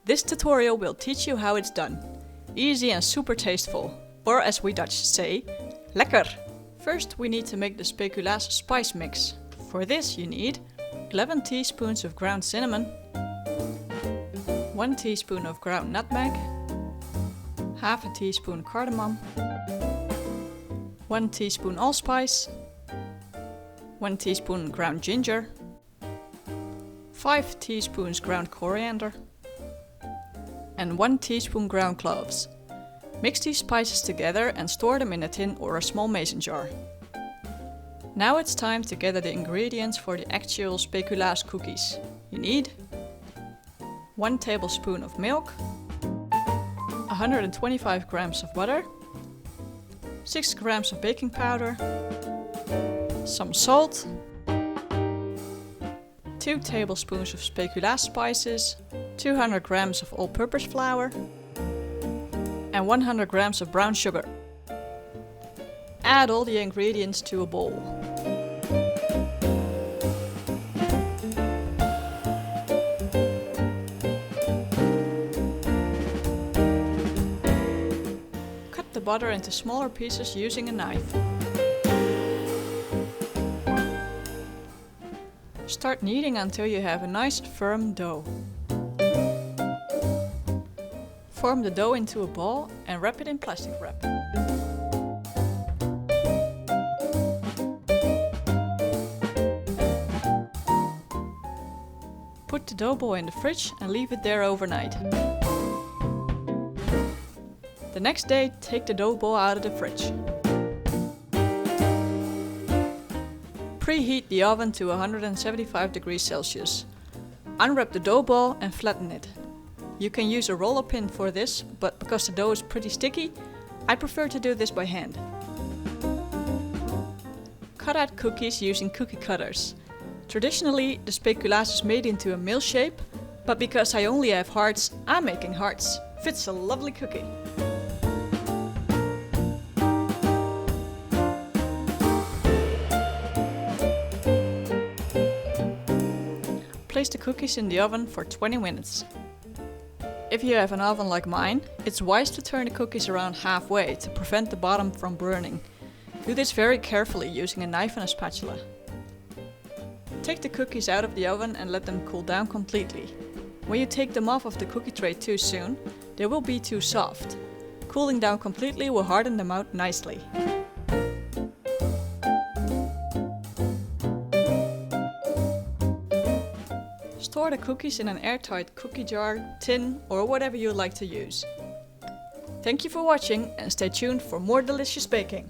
This tutorial will teach you how it's done. Easy and super tasteful, or as we Dutch say, lekker! First we need to make the Speculaas spice mix. For this you need 11 teaspoons of ground cinnamon, 1 teaspoon of ground nutmeg, half a teaspoon cardamom, 1 teaspoon allspice, 1 teaspoon ground ginger, 5 teaspoons ground coriander, and 1 teaspoon ground cloves. Mix these spices together and store them in a tin or a small mason jar. Now it's time to gather the ingredients for the actual Speculaas cookies. You need 1 tablespoon of milk, 125 grams of butter, 6 grams of baking powder, some salt, 2 tablespoons of Speculaas spices, 200 grams of all-purpose flour, and 100 grams of brown sugar. Add all the ingredients to a bowl. Cut the butter into smaller pieces using a knife. Start kneading until you have a nice firm dough. Form the dough into a ball and wrap it in plastic wrap. Put the dough ball in the fridge and leave it there overnight. The next day, take the dough ball out of the fridge. Preheat the oven to 175 degrees Celsius. Unwrap the dough ball and flatten it. You can use a roller pin for this, but because the dough is pretty sticky, I prefer to do this by hand. Cut out cookies using cookie cutters. Traditionally, the Speculaas is made into a meal shape, but because I only have hearts, I'm making hearts. Fits a lovely cookie. Place the cookies in the oven for 20 minutes. If you have an oven like mine, it's wise to turn the cookies around halfway to prevent the bottom from burning. Do this very carefully using a knife and a spatula. Take the cookies out of the oven and let them cool down completely. When you take them off of the cookie tray too soon, they will be too soft. Cooling down completely will harden them out nicely. Store the cookies in an airtight cookie jar, tin, or whatever you like to use. Thank you for watching and stay tuned for more delicious baking.